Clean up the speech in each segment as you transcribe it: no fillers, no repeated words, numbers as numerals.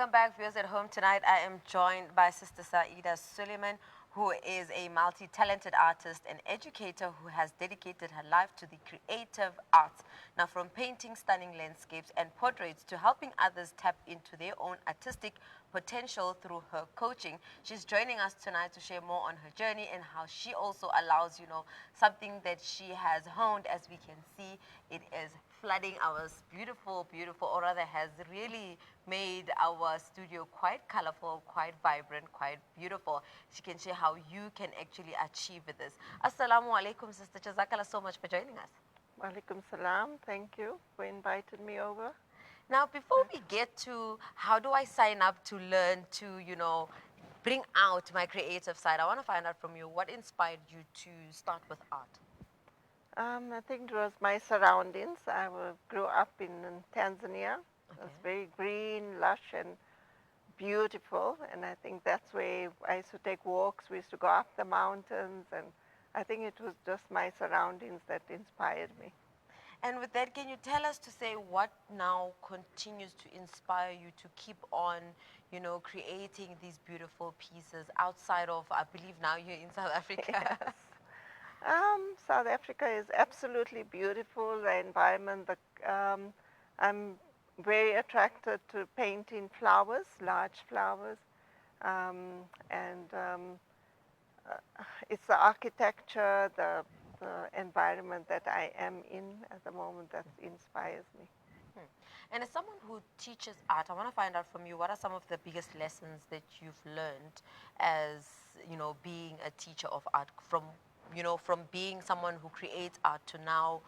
welcome back, viewers at home. Tonight I am joined by Sister Saeeda Suliman, who is a multi-talented artist and educator who has dedicated her life to the creative arts. Now, from painting stunning landscapes and portraits to helping others tap into their own artistic potential through her coaching, she's joining us tonight to share more on her journey and how she also allows, something that she has honed. As we can see, it is flooding our beautiful, or rather has really made our studio quite colorful, quite vibrant, quite beautiful. She can share how you can actually achieve this. Assalamu alaikum, Sister. Jazakallah so much for joining us. Walaikum salam. Thank you for inviting me over. Now, before we get to how do I sign up to learn to, bring out my creative side, I want to find out from you what inspired you to start with art. I think it was my surroundings. Grew up in Tanzania. It was very green, lush, and beautiful. And I think that's where I used to take walks. We used to go up the mountains. And I think it was just my surroundings that inspired me. And with that, can you tell us to say what now continues to inspire you to keep on, creating these beautiful pieces outside of, I believe now you're in South Africa. Yes. South Africa is absolutely beautiful. The environment, I'm very attracted to painting flowers, large flowers, it's the architecture, the environment that I am in at the moment that inspires me. And as someone who teaches art, I want to find out from you, what are some of the biggest lessons that you've learned as, being a teacher of art, from being someone who creates art to now,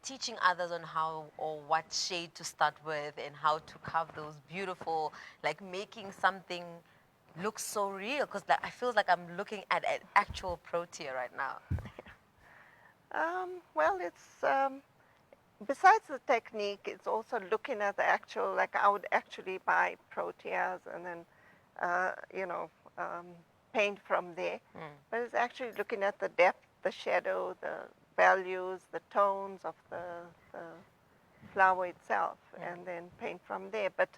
teaching others on how or what shade to start with and how to carve those beautiful, like making something look so real, because I feel like I'm looking at an actual protea right now. Well, it's besides the technique, it's also looking at the actual, like I would actually buy proteas and then, paint from there. But it's actually looking at the depth, the shadow, the values, the tones of the flower itself, and then paint from there. But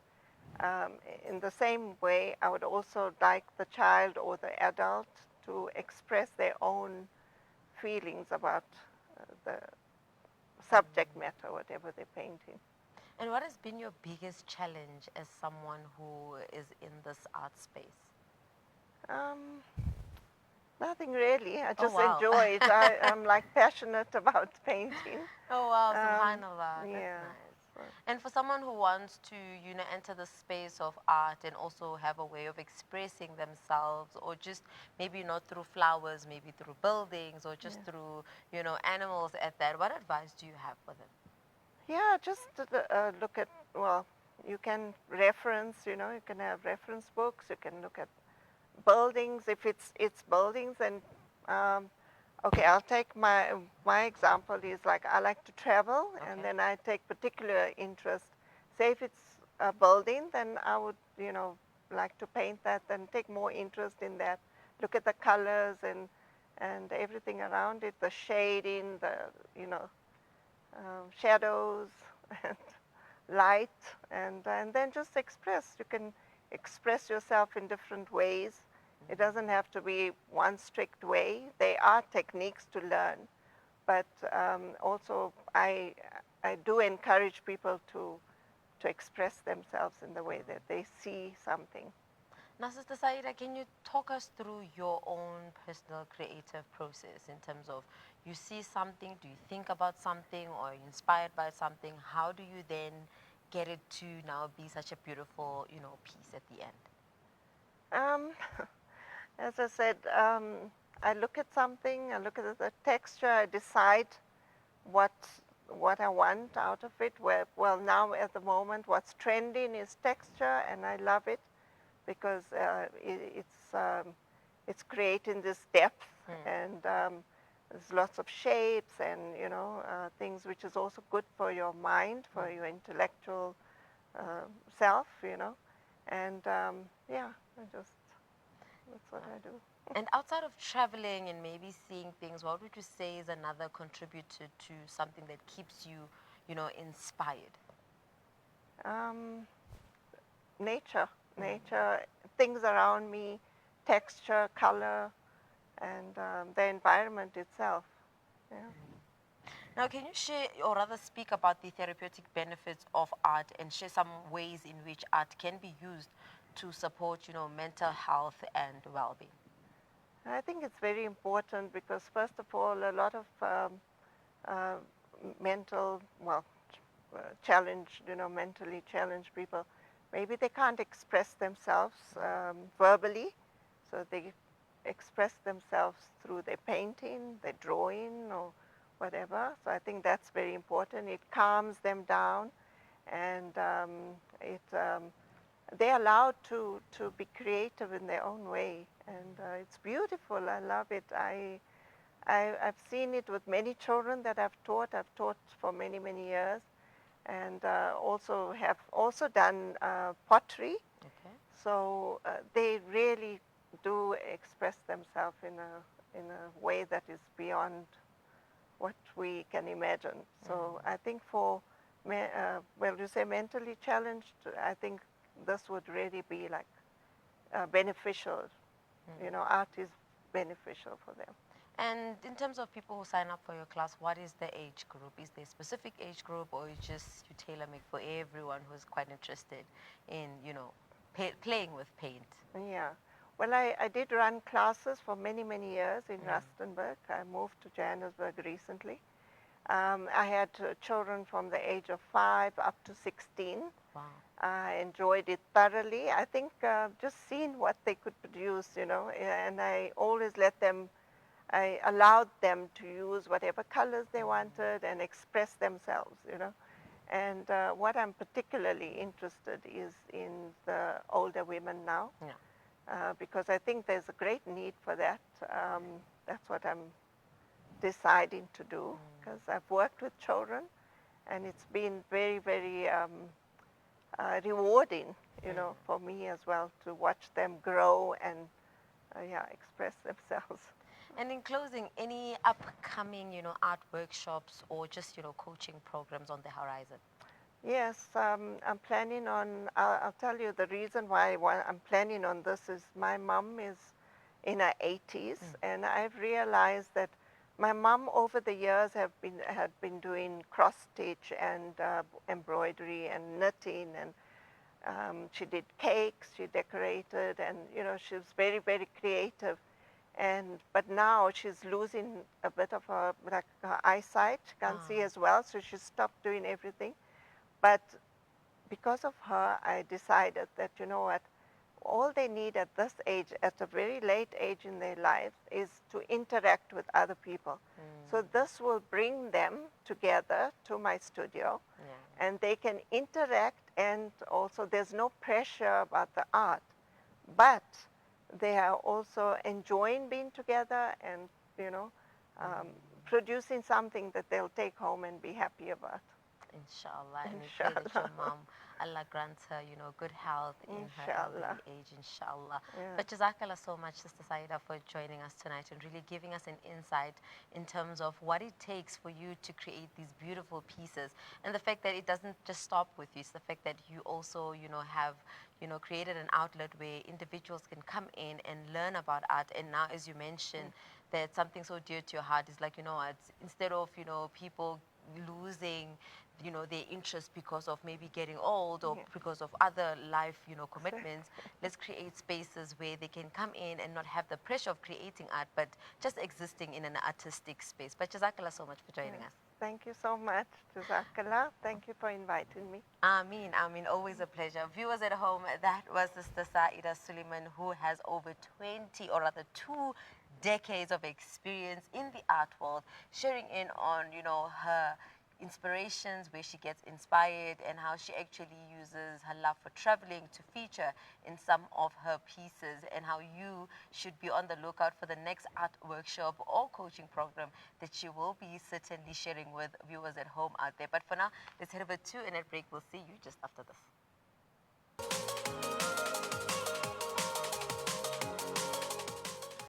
in the same way, I would also like the child or the adult to express their own feelings about the subject matter, whatever they're painting. And what has been your biggest challenge as someone who is in this art space? Nothing really. I just wow. enjoy it. I'm like passionate about painting. Oh wow, subhanallah. Yeah. That's nice. And for someone who wants to, enter the space of art and also have a way of expressing themselves, or just maybe not through flowers, maybe through buildings, or just through, animals at that, what advice do you have for them? Yeah, just look at, well, you can reference, you can have reference books, you can look at buildings. If it's buildings, and okay, I'll take my example is like I like to travel, and then I take particular interest. Say if it's a building, then I would like to paint that and take more interest in that. Look at the colors and everything around it, the shading, the shadows and light, and then just express. You can express yourself in different ways. It doesn't have to be one strict way. There are techniques to learn, but also I do encourage people to express themselves in the way that they see something. Now, Sister Saeeda, can you talk us through your own personal creative process in terms of, you see something, do you think about something, or are you inspired by something? How do you then get it to now be such a beautiful, piece at the end? As I said, I look at something, I look at the texture, I decide what I want out of it. Well, now at the moment, what's trending is texture, and I love it because it's creating this depth, and there's lots of shapes and things which is also good for your mind, for your intellectual self, and that's what I do. And outside of traveling and maybe seeing things, what would you say is another contributor to something that keeps you, inspired? nature, nature, things around me, texture, color, and the environment itself. Yeah. Now, can you share or rather speak about the therapeutic benefits of art and share some ways in which art can be used to support, mental health and well-being? I think it's very important because, first of all, a lot of uh, mental, well, challenged, mentally challenged people, maybe they can't express themselves verbally, so they express themselves through their painting, their drawing, or whatever. So I think that's very important. It calms them down, and they're allowed to be creative in their own way, and it's beautiful. I love it. I've seen it with many children that I've taught. I've taught for many, many years, and also have also done pottery. Okay. So they really do express themselves in a way that is beyond what we can imagine. So I think for well, you say mentally challenged, I think this would really be like beneficial. Art is beneficial for them. And in terms of people who sign up for your class, what is the age group? Is there a specific age group, or you tailor make for everyone who's quite interested in, playing with paint? Yeah. Well, I did run classes for many, many years in Rustenburg. I moved to Johannesburg recently. I had children from the age of 5 up to 16. Wow. I enjoyed it thoroughly. I think just seeing what they could produce, and I allowed them to use whatever colors they wanted and express themselves. And what I'm particularly interested is in the older women now, Yeah. because I think there's a great need for that. That's what I'm deciding to do, because I've worked with children, and it's been very, very rewarding, for me as well, to watch them grow and express themselves. And in closing, any upcoming, art workshops or just, coaching programs on the horizon? Yes, I'm planning on. I'll tell you the reason why I'm planning on this is my mom is in her 80s, and I've realized that my mom over the years had been doing cross stitch and embroidery and knitting, and she did cakes, she decorated, and she was very, very creative. But now she's losing a bit of her eyesight. She can't see as well, so she stopped doing everything. But because of her, I decided that, you know what, all they need at this age, at a very late age in their lives, is to interact with other people. So this will bring them together to my studio, and they can interact, and also there's no pressure about the art, but they are also enjoying being together and, you know, producing something that they'll take home and be happy about. Inshallah. And we pray that your Inshallah. mom, Allah grants her, good health in her Inshallah. elderly age, inshallah. Yeah. But Jazakallah so much, Sister Saeeda, for joining us tonight and really giving us an insight in terms of what it takes for you to create these beautiful pieces. And the fact that it doesn't just stop with you, it's the fact that you also, have, created an outlet where individuals can come in and learn about art. And now, as you mentioned, that something so dear to your heart is like, it's, instead of, people losing their interest because of maybe getting old or because of other life commitments, let's create spaces where they can come in and not have the pressure of creating art, but just existing in an artistic space. But Jazakallah so much for joining us. Thank you so much, Jazakallah. Thank you for inviting me. Ameen, always a pleasure. Viewers at home, that was Sister Saeeda Suliman, who has over 20 or rather 2 decades of experience in the art world, sharing in on her inspirations, where she gets inspired, and how she actually uses her love for traveling to feature in some of her pieces, and how you should be on the lookout for the next art workshop or coaching program that she will be certainly sharing with viewers at home out there. But for now, let's head over to a net break. We'll see you just after this.